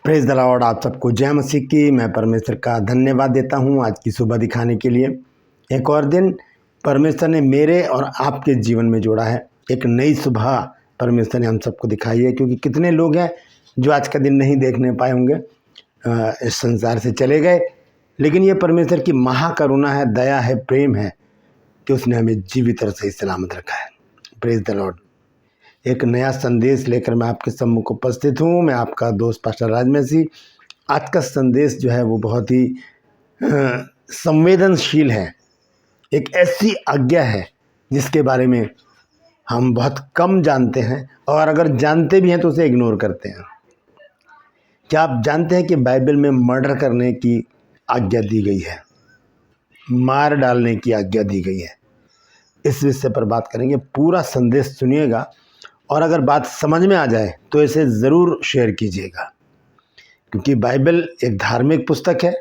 Praise the Lord. आप सबको जय मसीह की। मैं परमेश्वर का धन्यवाद देता हूं आज की सुबह दिखाने के लिए। एक और दिन परमेश्वर ने मेरे और आपके जीवन में जोड़ा है। एक नई सुबह परमेश्वर ने हम सबको दिखाई है, क्योंकि कितने लोग हैं जो आज का दिन नहीं देखने पाए होंगे, इस संसार से चले गए। लेकिन ये परमेश्वर की महाकरुणा है, दया है, प्रेम है कि उसने हमें जीवित और सही सलामत रखा है। Praise the Lord. एक नया संदेश लेकर मैं आपके सम्मुख उपस्थित हूँ। मैं आपका दोस्त पास्टर राज मसीह। आज का संदेश जो है वो बहुत ही संवेदनशील है। एक ऐसी आज्ञा है जिसके बारे में हम बहुत कम जानते हैं, और अगर जानते भी हैं तो उसे इग्नोर करते हैं। क्या आप जानते हैं कि बाइबल में मर्डर करने की आज्ञा दी गई है, मार डालने की आज्ञा दी गई है। इस विषय पर बात करेंगे। पूरा संदेश सुनिएगा, और अगर बात समझ में आ जाए तो इसे ज़रूर शेयर कीजिएगा, क्योंकि बाइबल एक धार्मिक पुस्तक है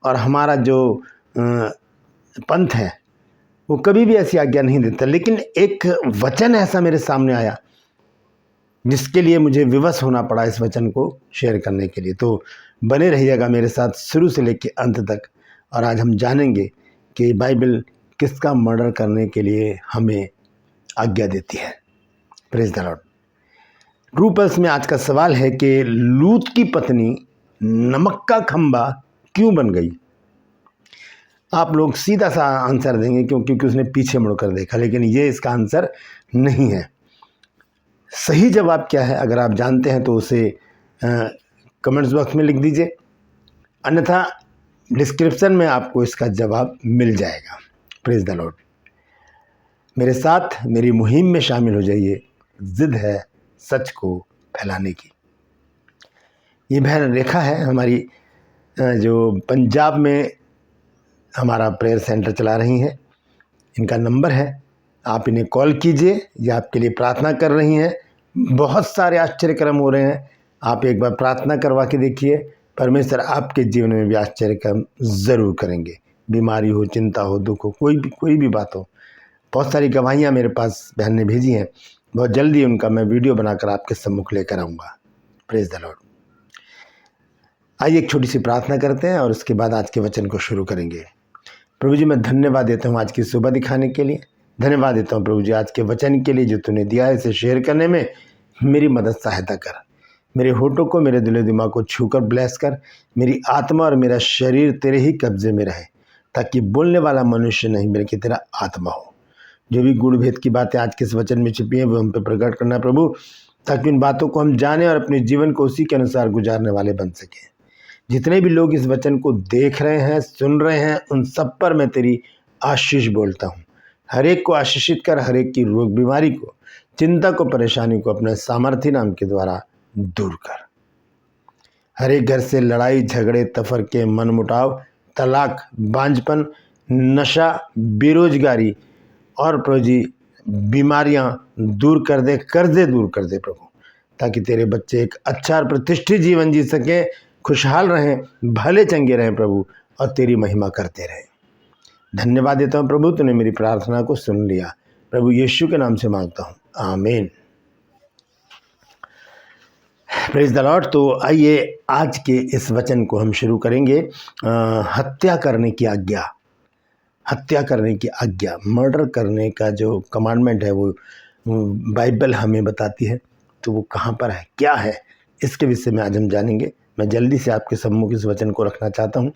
और हमारा जो पंथ है वो कभी भी ऐसी आज्ञा नहीं देता। लेकिन एक वचन ऐसा मेरे सामने आया जिसके लिए मुझे विवश होना पड़ा इस वचन को शेयर करने के लिए। तो बने रहिएगा मेरे साथ शुरू से लेकर अंत तक, और आज हम जानेंगे कि बाइबल किसका मर्डर करने के लिए हमें आज्ञा देती है। Praise the Lord. True pulse में आज का सवाल है कि लूत की पत्नी नमक का खंबा क्यों बन गई। आप लोग सीधा सा आंसर देंगे क्योंकि उसने पीछे मुड़कर देखा, लेकिन ये इसका आंसर नहीं है। सही जवाब क्या है, अगर आप जानते हैं तो उसे कमेंट्स बॉक्स में लिख दीजिए, अन्यथा डिस्क्रिप्शन में आपको इसका जवाब मिल जाएगा। Praise the Lord. मेरे साथ मेरी मुहिम में शामिल हो जाइए। जिद है सच को फैलाने की। ये बहन रेखा है हमारी, जो पंजाब में हमारा प्रेयर सेंटर चला रही हैं। इनका नंबर है, आप इन्हें कॉल कीजिए। ये आपके लिए प्रार्थना कर रही हैं। बहुत सारे आश्चर्यक्रम हो रहे हैं। आप एक बार प्रार्थना करवा के देखिए, परमेश्वर आपके जीवन में भी आश्चर्यक्रम ज़रूर करेंगे। बीमारी हो, चिंता हो, दुख हो, कोई भी बात हो। बहुत सारी गवाहियाँ मेरे पास बहन ने भेजी हैं। बहुत जल्दी उनका मैं वीडियो बनाकर आपके सम्मुख लेकर आऊँगा। Praise the Lord. आइए एक छोटी सी प्रार्थना करते हैं और उसके बाद आज के वचन को शुरू करेंगे। प्रभु जी, मैं धन्यवाद देता हूँ आज की सुबह दिखाने के लिए। धन्यवाद देता हूँ प्रभु जी आज के वचन के लिए जो तूने दिया है। इसे शेयर करने में मेरी मदद सहायता कर। मेरे होठों को, मेरे दिलो दिमाग को छूकर ब्लेस कर। मेरी आत्मा और मेरा शरीर तेरे ही कब्जे में रहे, ताकि बोलने वाला मनुष्य नहीं बल्कि तेरा आत्मा हो। जो भी गुण भेद की बातें आज के इस वचन में छिपी हैं वो हम पे प्रकट करना प्रभु, ताकि उन बातों को हम जानें और अपने जीवन को उसी के अनुसार गुजारने वाले बन सकें। जितने भी लोग इस वचन को देख रहे हैं, सुन रहे हैं, उन सब पर मैं तेरी आशीष बोलता हूँ। हर एक को आशीषित कर, हर एक की रोग बीमारी को, चिंता को, परेशानी को अपने सामर्थ्य नाम के द्वारा दूर कर। हर एक घर से लड़ाई झगड़े, तफरके, मनमुटाव, तलाक, बांझपन, नशा, बेरोजगारी और प्रभु जी बीमारियां दूर कर दे, कर्जे दूर कर दे प्रभु, ताकि तेरे बच्चे एक अच्छा और प्रतिष्ठित जीवन जी सकें, खुशहाल रहें, भले चंगे रहें प्रभु, और तेरी महिमा करते रहें। धन्यवाद देता हूँ प्रभु, तूने मेरी प्रार्थना को सुन लिया। प्रभु यीशु के नाम से मांगता हूँ, आमीन। Praise the Lord. तो आइए आज के इस वचन को हम शुरू करेंगे। हत्या करने की आज्ञा। हत्या करने की आज्ञा, मर्डर करने का जो कमांडमेंट है वो बाइबल हमें बताती है। तो वो कहाँ पर है, क्या है, इसके विषय में आज हम जानेंगे। मैं जल्दी से आपके सम्मुख इस वचन को रखना चाहता हूँ,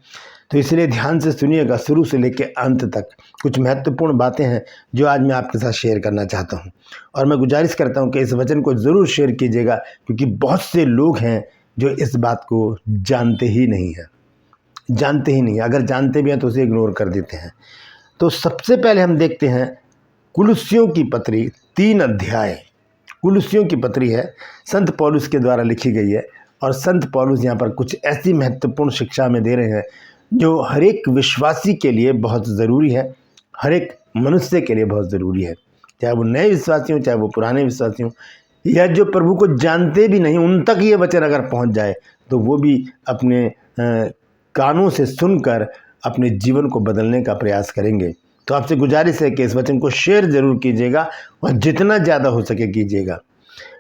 तो इसलिए ध्यान से सुनिएगा शुरू से लेकर अंत तक। कुछ महत्वपूर्ण बातें हैं जो आज मैं आपके साथ शेयर करना चाहता हूँ, और मैं गुजारिश करता हूँ कि इस वचन को ज़रूर शेयर कीजिएगा, क्योंकि बहुत से लोग हैं जो इस बात को जानते ही नहीं हैं। अगर जानते भी हैं तो उसे इग्नोर कर देते हैं। तो सबसे पहले हम देखते हैं कुलुस्सियों की पत्री 3 अध्याय। कुलुस्सियों की पत्री है, संत पौलुस के द्वारा लिखी गई है, और संत पौलुस यहाँ पर कुछ ऐसी महत्वपूर्ण शिक्षा में दे रहे हैं जो हर एक विश्वासी के लिए बहुत ज़रूरी है, हर एक मनुष्य के लिए बहुत ज़रूरी है, चाहे वो नए विश्वासी हों, चाहे वो पुराने विश्वासी हों, या जो प्रभु को जानते भी नहीं, उन तक ये वचन अगर पहुँच जाए तो वो भी अपने कानों से सुनकर अपने जीवन को बदलने का प्रयास करेंगे। तो आपसे गुजारिश है कि इस वचन को शेयर ज़रूर कीजिएगा, और जितना ज़्यादा हो सके कीजिएगा।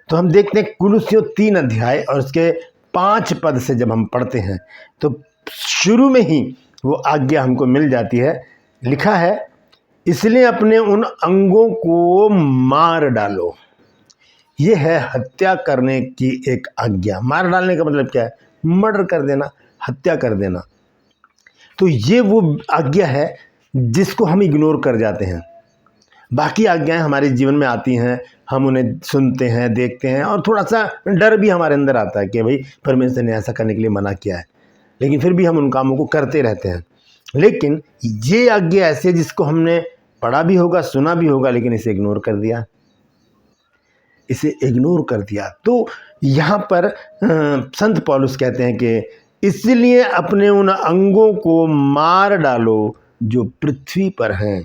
तो हम देखते हैं कुलुस्सियों 3 अध्याय और उसके 5 पद से जब हम पढ़ते हैं तो शुरू में ही वो आज्ञा हमको मिल जाती है। लिखा है, इसलिए अपने उन अंगों को मार डालो। ये है हत्या करने की एक आज्ञा। मार डालने का मतलब क्या है? मर्डर कर देना, हत्या कर देना। तो ये वो आज्ञा है जिसको हम इग्नोर कर जाते हैं। बाकी आज्ञाएं हमारे जीवन में आती हैं, हम उन्हें सुनते हैं, देखते हैं और थोड़ा सा डर भी हमारे अंदर आता है कि भाई परमेश्वर ने ऐसा करने के लिए मना किया है, लेकिन फिर भी हम उन कामों को करते रहते हैं। लेकिन ये आज्ञा ऐसे जिसको हमने पढ़ा भी होगा, सुना भी होगा, लेकिन इसे इग्नोर कर दिया, इसे इग्नोर कर दिया। तो यहाँ पर संत पौलुस कहते हैं कि इसलिए अपने उन अंगों को मार डालो जो पृथ्वी पर हैं।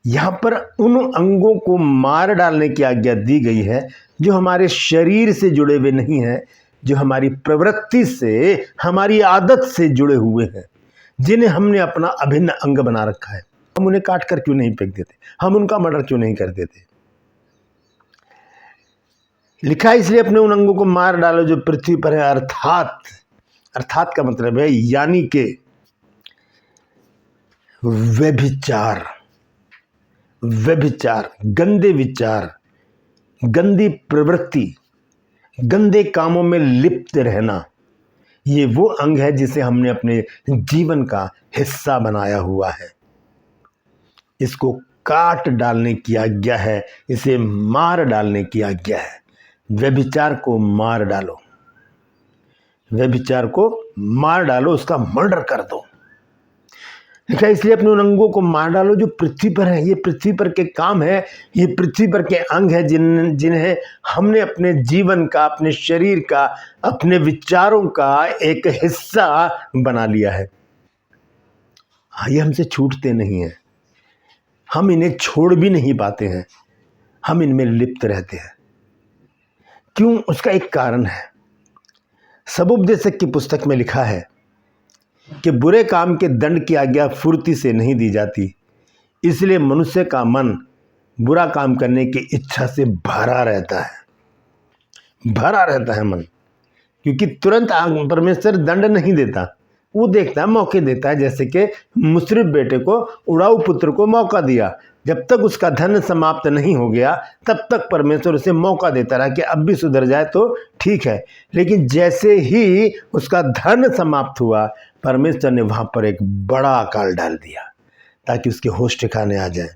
यहाँ पर उन अंगों को मार डालने की आज्ञा दी गई है जो हमारे शरीर से जुड़े हुए नहीं हैं, जो हमारी प्रवृत्ति से, हमारी आदत से जुड़े हुए हैं, जिन्हें हमने अपना अभिन्न अंग बना रखा है। हम उन्हें काट कर क्यों नहीं फेंक देते? हम उनका मर्डर क्यों नहीं कर देते? लिखा है, इसलिए अपने उन अंगों को मार डालो जो पृथ्वी पर है। अर्थात का मतलब है यानी कि व्यभिचार, गंदे विचार, गंदी प्रवृत्ति, गंदे कामों में लिप्त रहना, ये वो अंग है जिसे हमने अपने जीवन का हिस्सा बनाया हुआ है। इसको काट डालने की आज्ञा है, इसे मार डालने की आज्ञा है। व्यभिचार को मार डालो, व्यभिचार को मार डालो, उसका मर्डर कर दो। लिखा है, इसलिए अपने उन अंगों को मार डालो जो पृथ्वी पर है। ये पृथ्वी पर के काम है, ये पृथ्वी पर के अंग है जिन्हें हमने अपने जीवन का, अपने शरीर का, अपने विचारों का एक हिस्सा बना लिया है। ये हमसे छूटते नहीं हैं, हम इन्हें छोड़ भी नहीं पाते हैं, हम इनमें लिप्त रहते हैं। क्यों? उसका एक कारण है। सबोपदेशक की पुस्तक में लिखा है कि बुरे काम के दंड की आज्ञा फुर्ती से नहीं दी जाती, इसलिए मनुष्य का मन बुरा काम करने की इच्छा से भरा रहता है मन। क्योंकि तुरंत परमेश्वर दंड नहीं देता, वो देखता है, मौके देता है। जैसे कि मुसरिफ बेटे को, उड़ाऊ पुत्र को मौका दिया, जब तक उसका धन समाप्त नहीं हो गया तब तक परमेश्वर उसे मौका देता रहा कि अब भी सुधर जाए तो ठीक है। लेकिन जैसे ही उसका धन समाप्त हुआ, परमेश्वर ने वहाँ पर एक बड़ा अकाल डाल दिया ताकि उसके होश ठिकाने आ जाए।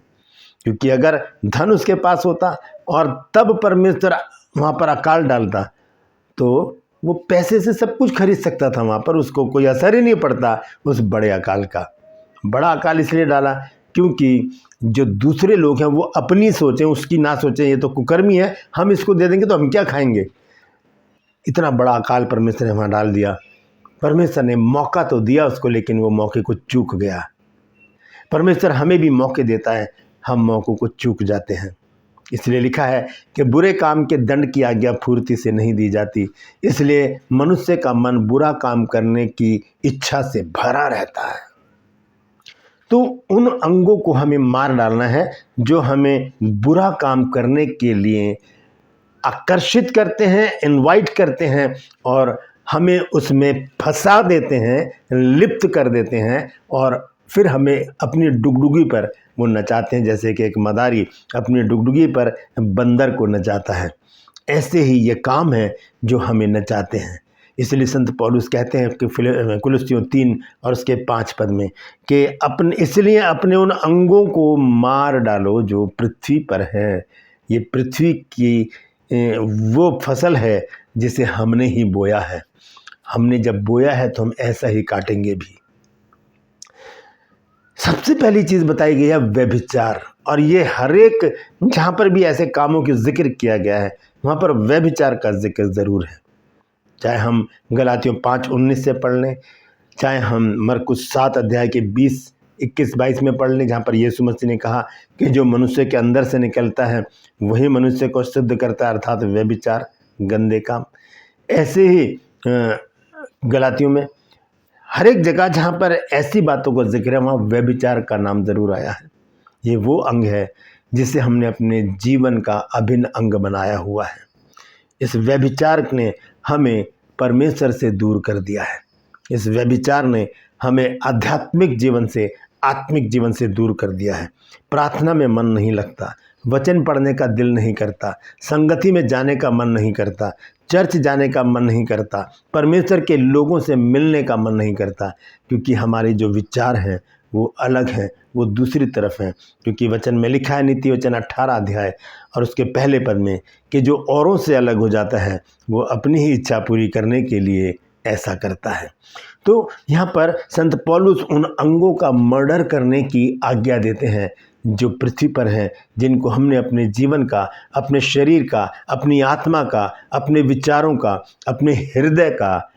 क्योंकि अगर धन उसके पास होता और तब परमेश्वर वहाँ पर अकाल डालता तो वो पैसे से सब कुछ खरीद सकता था, वहाँ पर उसको कोई असर ही नहीं पड़ता उस बड़े अकाल का। बड़ा अकाल इसलिए डाला क्योंकि जो दूसरे लोग हैं वो अपनी सोचें, उसकी ना सोचें, ये तो कुकर्मी है, हम इसको दे देंगे तो हम क्या खाएंगे। इतना बड़ा अकाल परमेश्वर ने वहाँ डाल दिया। परमेश्वर ने मौका तो दिया उसको, लेकिन वो मौके को चूक गया। परमेश्वर हमें भी मौके देता है, हम मौक़ों को चूक जाते हैं। इसलिए लिखा है कि बुरे काम के दंड की आज्ञा फुर्ती से नहीं दी जाती, इसलिए मनुष्य का मन बुरा काम करने की इच्छा से भरा रहता है। तो उन अंगों को हमें मार डालना है जो हमें बुरा काम करने के लिए आकर्षित करते हैं, इनवाइट करते हैं और हमें उसमें फंसा देते हैं, लिप्त कर देते हैं और फिर हमें अपनी डुगडुगी पर वो नचाते हैं। जैसे कि एक मदारी अपनी डुगडुगी पर बंदर को नचाता है, ऐसे ही ये काम है जो हमें नचाते हैं। इसलिए संत पौलुस कहते हैं कि कुलुस्सियों 3 और उसके 5 पद में कि इसलिए अपने उन अंगों को मार डालो जो पृथ्वी पर है। ये पृथ्वी की वो फसल है जिसे हमने ही बोया है। हमने जब बोया है तो हम ऐसा ही काटेंगे भी। सबसे पहली चीज़ बताई गई है व्यभिचार, और ये हर एक जहाँ पर भी ऐसे कामों की जिक्र किया गया है वहाँ पर व्यभिचार का जिक्र ज़रूर है। चाहे हम गलातियों 5:19 से पढ़ लें, चाहे हम मरकुस 7 अध्याय के 20, 21, 22 में पढ़ लें, जहाँ पर यीशु मसीह ने कहा कि जो मनुष्य के अंदर से निकलता है वही मनुष्य को शुद्ध करता है, अर्थात व्यभिचार, गंदे काम। ऐसे ही गलातियों में हर एक जगह जहाँ पर ऐसी बातों का जिक्र है वहाँ व्यभिचार का नाम ज़रूर आया है। ये वो अंग है जिसे हमने अपने जीवन का अभिन्न अंग बनाया हुआ है। इस व्यभिचार ने हमें परमेश्वर से दूर कर दिया है। इस व्यभिचार ने हमें आध्यात्मिक जीवन से, आत्मिक जीवन से दूर कर दिया है। प्रार्थना में मन नहीं लगता, वचन पढ़ने का दिल नहीं करता, संगति में जाने का मन नहीं करता, चर्च जाने का मन नहीं करता, परमेश्वर के लोगों से मिलने का मन नहीं करता, क्योंकि हमारे जो विचार हैं वो अलग हैं, वो दूसरी तरफ हैं। क्योंकि वचन में लिखा है, नीति वचन 18 अध्याय और उसके पहले पद में, कि जो औरों से अलग हो जाता है वो अपनी ही इच्छा पूरी करने के लिए ऐसा करता है। तो यहाँ पर संत पौलुस उन अंगों का मर्डर करने की आज्ञा देते हैं जो पृथ्वी पर हैं, जिनको हमने अपने जीवन का, अपने शरीर का, अपनी आत्मा का, अपने विचारों का, अपने हृदय का,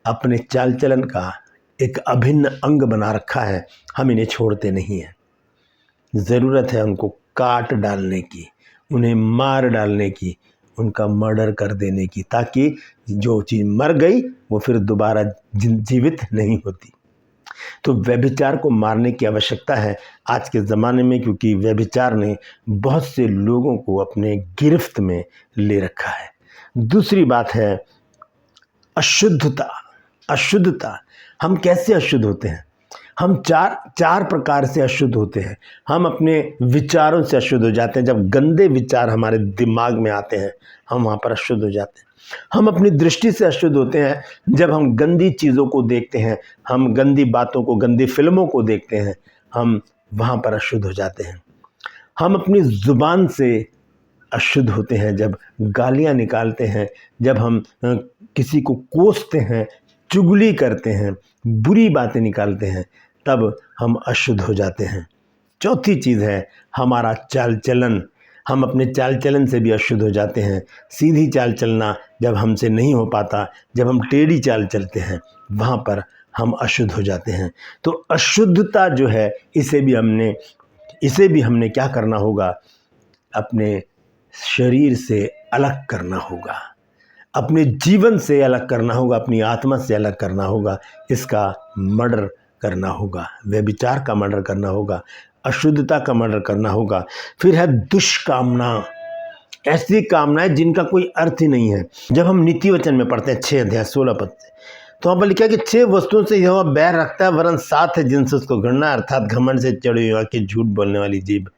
अपने चाल चलन का एक अभिन्न अंग बना रखा है। हम इन्हें छोड़ते नहीं हैं। ज़रूरत है उनको काट डालने की, उन्हें मार डालने की, उनका मर्डर कर देने की, ताकि जो चीज़ मर गई वो फिर दोबारा जीवित नहीं होती। तो व्यभिचार को मारने की आवश्यकता है आज के ज़माने में, क्योंकि व्यभिचार ने बहुत से लोगों को अपने गिरफ्त में ले रखा है। दूसरी बात है अशुद्धता। अशुद्धता, हम कैसे अशुद्ध होते हैं? हम चार प्रकार से अशुद्ध होते हैं। हम अपने विचारों से अशुद्ध हो जाते हैं। जब गंदे विचार हमारे दिमाग में आते हैं, हम वहाँ पर अशुद्ध हो जाते हैं। हम अपनी दृष्टि से अशुद्ध होते हैं। जब हम गंदी चीज़ों को देखते हैं, हम गंदी बातों को, गंदी फिल्मों को देखते हैं, हम वहाँ पर अशुद्ध हो जाते हैं। हम अपनी ज़ुबान से अशुद्ध होते हैं। जब गालियाँ निकालते हैं, जब हम किसी को कोसते हैं, चुगली करते हैं, बुरी बातें निकालते हैं, तब हम अशुद्ध हो जाते हैं। चौथी चीज़ है हमारा चाल चलन। हम अपने चाल चलन से भी अशुद्ध हो जाते हैं। सीधी चाल चलना जब हमसे नहीं हो पाता, जब हम टेढ़ी चाल चलते हैं, वहाँ पर हम अशुद्ध हो जाते हैं। तो अशुद्धता जो है, इसे भी हमने क्या करना होगा? अपने शरीर से अलग करना होगा, अपने जीवन से अलग करना होगा, अपनी आत्मा से अलग करना होगा। इसका मर्डर करना होगा, व्यभिचार का मर्डर करना होगा, अशुद्धता का मर्डर करना होगा। फिर है दुष्कामना, ऐसी कामनाएं जिनका कोई अर्थ ही नहीं है। जब हम नीति वचन में पढ़ते हैं 6 अध्याय 16 पद से, तो वहाँ पर लिखा है कि 6 वस्तुओं से यहोवा बैर रखता है, वरन 7 है जिनसे उसको घृणा, अर्थात घमंड से चढ़ी हुआ की, झूठ बोलने वाली जीभ,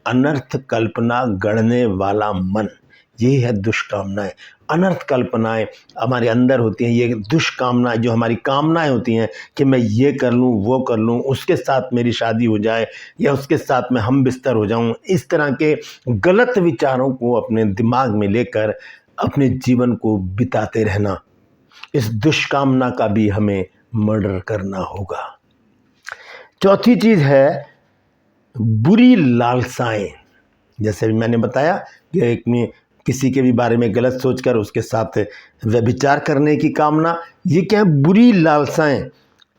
अनर्थ कल्पना गढ़ने वाला मन। यही है दुष्कामनाएं। अनर्थ कल्पनाएं हमारे अंदर होती हैं। ये दुष्कामनाएं जो हमारी कामनाएं होती हैं कि मैं ये कर लूँ, वो कर लूँ, उसके साथ मेरी शादी हो जाए, या उसके साथ मैं हम बिस्तर हो जाऊँ। इस तरह के गलत विचारों को अपने दिमाग में लेकर अपने जीवन को बिताते रहना, इस दुष्कामना का भी हमें मर्डर करना होगा। चौथी चीज़ है बुरी लालसाएं। जैसे भी मैंने बताया कि एक में किसी के भी बारे में गलत सोचकर उसके साथ व्यभिचार करने की कामना, ये क्या है? बुरी लालसाएं।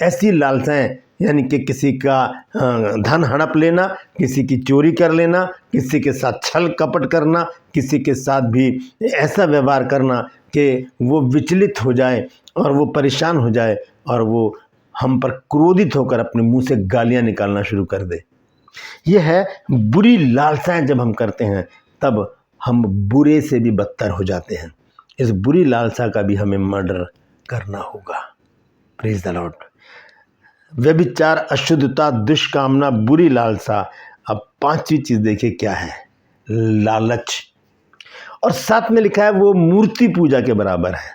ऐसी लालसाएं यानी कि किसी का धन हड़प लेना, किसी की चोरी कर लेना, किसी के साथ छल कपट करना, किसी के साथ भी ऐसा व्यवहार करना कि वो विचलित हो जाए और वो परेशान हो जाए और वो हम पर क्रोधित होकर अपने मुंह से गालियां निकालना शुरू कर दे। ये है बुरी लालसाएं। जब हम करते हैं तब हम बुरे से भी बदतर हो जाते हैं। इस बुरी लालसा का भी हमें मर्डर करना होगा। Praise the Lord. व्यभिचार, अशुद्धता, दुष्कामना, बुरी लालसा। अब 5वीं चीज़ देखिए क्या है? लालच। और साथ में लिखा है वो मूर्ति पूजा के बराबर है।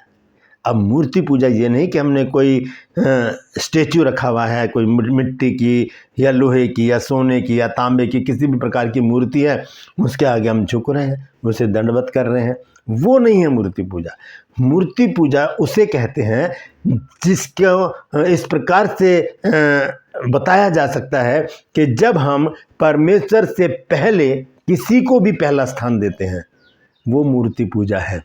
अब मूर्ति पूजा ये नहीं कि हमने कोई स्टेच्यू रखा हुआ है, कोई मिट्टी की या लोहे की या सोने की या तांबे की, किसी भी प्रकार की मूर्ति है, उसके आगे हम झुक रहे हैं, उसे दंडवत कर रहे हैं। वो नहीं है मूर्ति पूजा। मूर्ति पूजा उसे कहते हैं जिसको इस प्रकार से बताया जा सकता है कि जब हम परमेश्वर से पहले किसी को भी पहला स्थान देते हैं, वो मूर्ति पूजा है।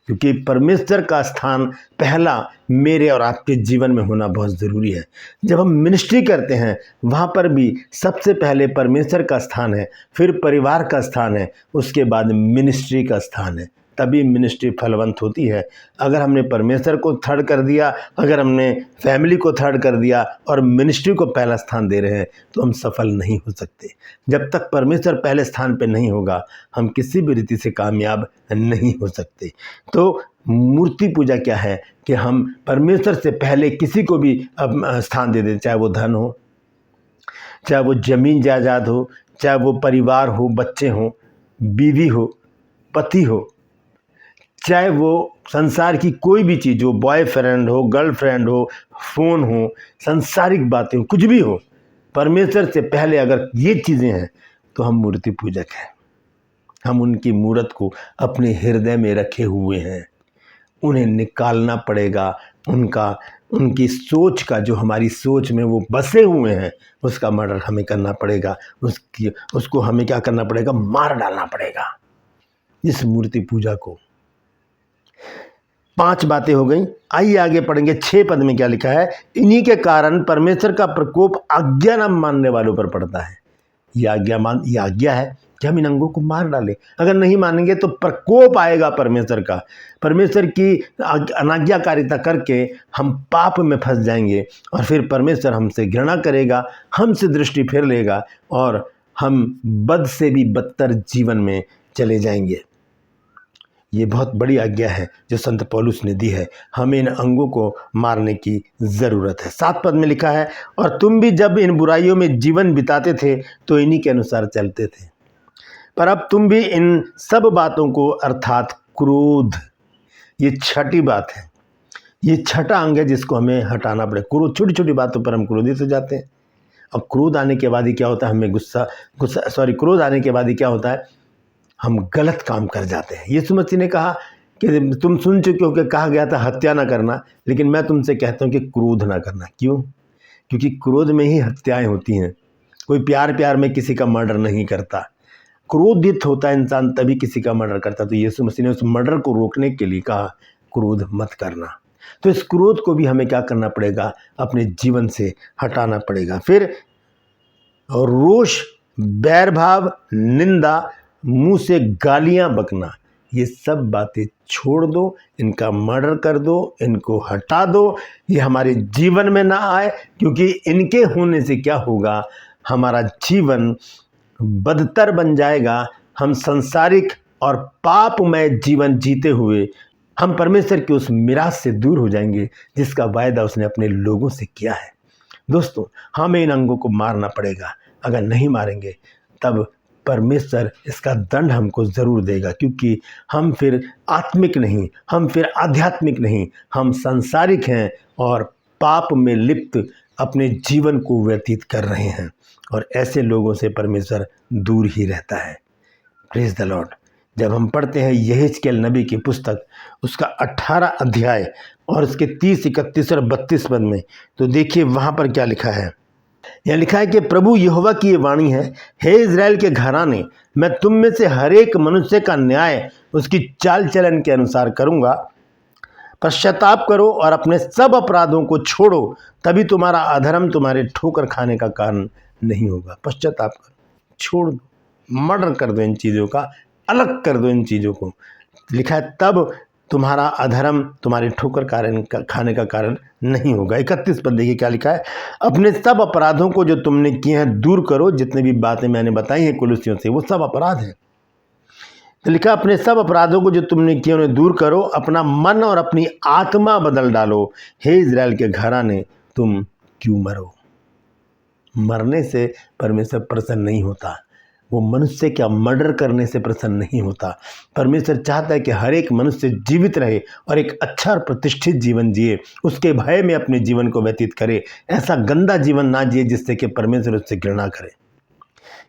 क्योंकि परमेश्वर का स्थान पहला मेरे और आपके जीवन में होना बहुत ज़रूरी है। जब हम मिनिस्ट्री करते हैं वहाँ पर भी सबसे पहले परमेश्वर का स्थान है, फिर परिवार का स्थान है, उसके बाद मिनिस्ट्री का स्थान है। तभी मिनिस्ट्री फलवंत होती है। अगर हमने परमेश्वर को थर्ड कर दिया, अगर हमने फैमिली को थर्ड कर दिया और मिनिस्ट्री को पहला स्थान दे रहे हैं तो हम सफल नहीं हो सकते। जब तक परमेश्वर पहले स्थान पे नहीं होगा हम किसी भी रीति से कामयाब नहीं हो सकते। तो मूर्ति पूजा क्या है कि हम परमेश्वर से पहले किसी को भी स्थान दे दें, चाहे वो धन हो, चाहे वो जमीन जायदाद हो, चाहे वो परिवार हो, बच्चे हों, बीवी हो, पति हो, चाहे वो संसार की कोई भी चीज़ हो, बॉयफ्रेंड हो, गर्लफ्रेंड हो, फ़ोन हो, सांसारिक बातें हो, कुछ भी हो, परमेश्वर से पहले अगर ये चीज़ें हैं तो हम मूर्ति पूजक हैं। हम उनकी मूर्त को अपने हृदय में रखे हुए हैं। उन्हें निकालना पड़ेगा। उनकी सोच का, जो हमारी सोच में वो बसे हुए हैं, उसका मर्डर हमें करना पड़ेगा। उसको हमें क्या करना पड़ेगा? मार डालना पड़ेगा इस मूर्ति पूजा को। 5 बातें हो गई। आइए आगे पढ़ेंगे। 6 पद में क्या लिखा है? इन्हीं के कारण परमेश्वर का प्रकोप आज्ञा न मानने वालों पर पड़ता है। ये आज्ञा है कि हम इन अंगों को मार डालें। अगर नहीं मानेंगे तो प्रकोप आएगा परमेश्वर का। परमेश्वर की अनाज्ञाकारिता करके हम पाप में फंस जाएंगे और फिर परमेश्वर हमसे घृणा करेगा, हमसे दृष्टि फेर लेगा और हम बद से भी बदतर जीवन में चले जाएंगे। ये बहुत बड़ी आज्ञा है जो संत पौलुस ने दी है। हमें इन अंगों को मारने की ज़रूरत है। 7 पद में लिखा है, और तुम भी जब इन बुराइयों में जीवन बिताते थे तो इन्हीं के अनुसार चलते थे, पर अब तुम भी इन सब बातों को, अर्थात क्रोध, ये छठी बात है, ये छठा अंग है जिसको हमें हटाना पड़े। क्रोध, छोटी छोटी बातों पर हम क्रोधित हो जाते हैं। अब क्रोध आने के बाद ही क्या होता है? हमें क्रोध आने के बाद ही क्या होता है? हम गलत काम कर जाते हैं। यीशु मसीह ने कहा कि तुम सुन चुके हो कि कहा गया था हत्या ना करना, लेकिन मैं तुमसे कहता हूँ कि क्रोध ना करना। क्यों? क्योंकि क्रोध में ही हत्याएं होती हैं। कोई प्यार में किसी का मर्डर नहीं करता। क्रोधित होता है इंसान तभी किसी का मर्डर करता। तो यीशु मसीह ने उस मर्डर को रोकने के लिए कहा क्रोध मत करना। तो इस क्रोध को भी हमें क्या करना पड़ेगा? अपने जीवन से हटाना पड़ेगा। फिर रोष, बैरभाव, निंदा, मुंह से गालियां बकना, ये सब बातें छोड़ दो, इनका मर्डर कर दो, इनको हटा दो। ये हमारे जीवन में ना आए, क्योंकि इनके होने से क्या होगा? हमारा जीवन बदतर बन जाएगा। हम संसारिक और पापमय जीवन जीते हुए हम परमेश्वर की उस मिराज से दूर हो जाएंगे जिसका वायदा उसने अपने लोगों से किया है। दोस्तों, हमें इन अंगों को मारना पड़ेगा। अगर नहीं मारेंगे तब परमेश्वर इसका दंड हमको ज़रूर देगा, क्योंकि हम फिर आत्मिक नहीं, हम फिर आध्यात्मिक नहीं, हम सांसारिक हैं और पाप में लिप्त अपने जीवन को व्यतीत कर रहे हैं। और ऐसे लोगों से परमेश्वर दूर ही रहता है। Praise the Lord. जब हम पढ़ते हैं यहेजकेल नबी की पुस्तक, उसका 18 अध्याय और उसके 30, 31 और 32 पद में, तो देखिए वहाँ पर क्या लिखा है। यह लिखा है कि प्रभु यहोवा की ये वाणी है, हे इज़राइल के घराने, मैं तुम में से हर एक मनुष्य का न्याय उसकी चाल चलन के अनुसार करूँगा। पश्चाताप करो और अपने सब अपराधों को छोड़ो, तभी तुम्हारा अधर्म तुम्हारे ठोकर खाने का कारण नहीं होगा। पश्चाताप करो, छोड़ दो, मर्डर कर दो, इन चीज़ों का अलग कर दो इन चीज़ों को। लिखा है तब तुम्हारा अधर्म तुम्हारे ठोकर खाने का कारण नहीं होगा। 31 पद देखिए क्या लिखा है। अपने सब अपराधों को जो तुमने किए हैं दूर करो। जितने भी बातें मैंने बताई हैं कुलुसियों से, वो सब अपराध हैं। तो लिखा अपने सब अपराधों को जो तुमने किए उन्हें दूर करो, अपना मन और अपनी आत्मा बदल डालो। हे इज़राइल के घराने, तुम क्यों मरो? मरने से परमेश्वर प्रसन्न नहीं होता। वो मनुष्य क्या मर्डर करने से प्रसन्न नहीं होता। परमेश्वर चाहता है कि हर एक मनुष्य जीवित रहे और एक अच्छा और प्रतिष्ठित जीवन जिए, उसके भय में अपने जीवन को व्यतीत करे। ऐसा गंदा जीवन ना जिए जिससे कि परमेश्वर उससे घृणा करे।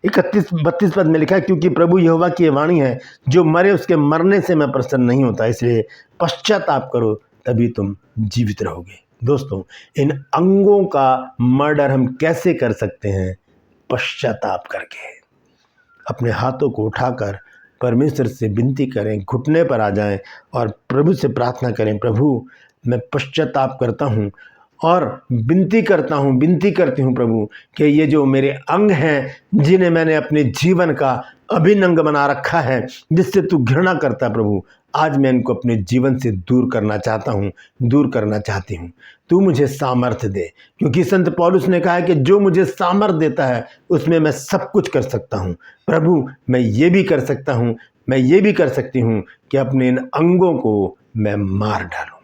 31-32 पद में लिखा है, क्योंकि प्रभु यहोवा की ये वाणी है, जो मरे उसके मरने से मैं प्रसन्न नहीं होता, इसलिए पश्चाताप करो तभी तुम जीवित रहोगे। दोस्तों, इन अंगों का मर्डर हम कैसे कर सकते हैं? पश्चाताप करके। अपने हाथों को उठाकर परमेश्वर से विनती करें, घुटने पर आ जाएं और प्रभु से प्रार्थना करें, प्रभु मैं पश्चाताप करता हूँ और विनती करती हूँ प्रभु कि ये जो मेरे अंग हैं जिन्हें मैंने अपने जीवन का अभिनंग बना रखा है, जिससे तू घृणा करता प्रभु, आज मैं इनको अपने जीवन से दूर करना चाहता हूँ, दूर करना चाहती हूँ। तू मुझे सामर्थ्य दे, क्योंकि संत पौलुस ने कहा है कि जो मुझे सामर्थ्य देता है उसमें मैं सब कुछ कर सकता हूँ। प्रभु मैं ये भी कर सकता हूँ, मैं ये भी कर सकती हूँ कि अपने इन अंगों को मैं मार डालूँ।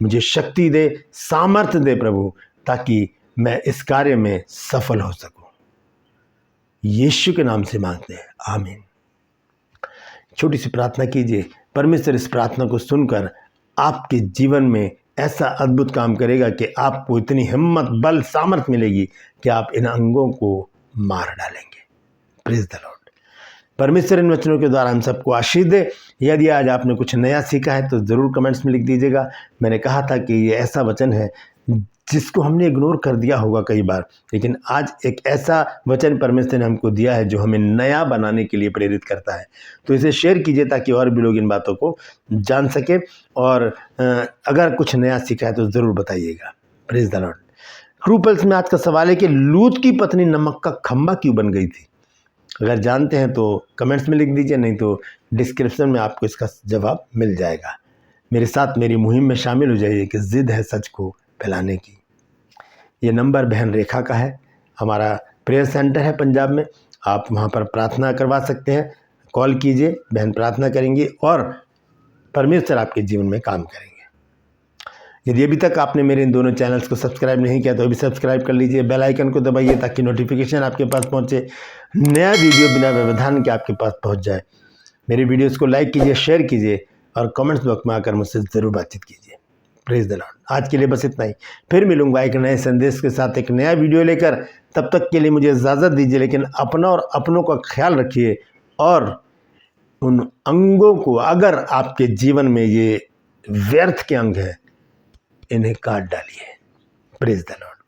मुझे शक्ति दे, सामर्थ्य दे प्रभु, ताकि मैं इस कार्य में सफल हो सकूं। यीशु के नाम से मांगते हैं, आमीन। छोटी सी प्रार्थना कीजिए। परमेश्वर इस प्रार्थना को सुनकर आपके जीवन में ऐसा अद्भुत काम करेगा कि आपको इतनी हिम्मत, बल, सामर्थ्य मिलेगी कि आप इन अंगों को मार डालेंगे। Praise the Lord. परमेश्वर इन वचनों के द्वारा हम सबको आशीष दे। यदि आज आपने कुछ नया सीखा है तो ज़रूर कमेंट्स में लिख दीजिएगा। मैंने कहा था कि ये ऐसा वचन है जिसको हमने इग्नोर कर दिया होगा कई बार, लेकिन आज एक ऐसा वचन परमेश्वर ने हमको दिया है जो हमें नया बनाने के लिए प्रेरित करता है। तो इसे शेयर कीजिए ताकि और भी लोग इन बातों को जान सके, और अगर कुछ नया सीखा है तो ज़रूर बताइएगा। Praise the Lord. True pulse में आज का सवाल है कि लूत की पत्नी नमक का खंबा क्यों बन गई थी? अगर जानते हैं तो कमेंट्स में लिख दीजिए, नहीं तो डिस्क्रिप्शन में आपको इसका जवाब मिल जाएगा। मेरे साथ मेरी मुहिम में शामिल हो जाइए कि जिद है सच को फैलाने की। ये नंबर बहन रेखा का है। हमारा प्रेयर सेंटर है पंजाब में, आप वहाँ पर प्रार्थना करवा सकते हैं। कॉल कीजिए, बहन प्रार्थना करेंगी और परमेश्वर आपके जीवन में काम करेंगे। यदि अभी तक आपने मेरे इन दोनों चैनल्स को सब्सक्राइब नहीं किया तो अभी सब्सक्राइब कर लीजिए, बेल आइकन को दबाइए ताकि नोटिफिकेशन आपके पास पहुंचे, नया वीडियो बिना व्यवधान के आपके पास पहुंच जाए। मेरी वीडियोस को लाइक कीजिए, शेयर कीजिए और कमेंट्स बॉक्स में आकर मुझसे ज़रूर बातचीत कीजिए। Praise the Lord. आज के लिए बस इतना ही, फिर मिलूंगा एक नए संदेश के साथ, एक नया वीडियो लेकर। तब तक के लिए मुझे इजाज़त दीजिए, लेकिन अपना और अपनों का ख्याल रखिए, और उन अंगों को, अगर आपके जीवन में ये व्यर्थ के अंग है, इन्हें काट डालिए। Praise the Lord.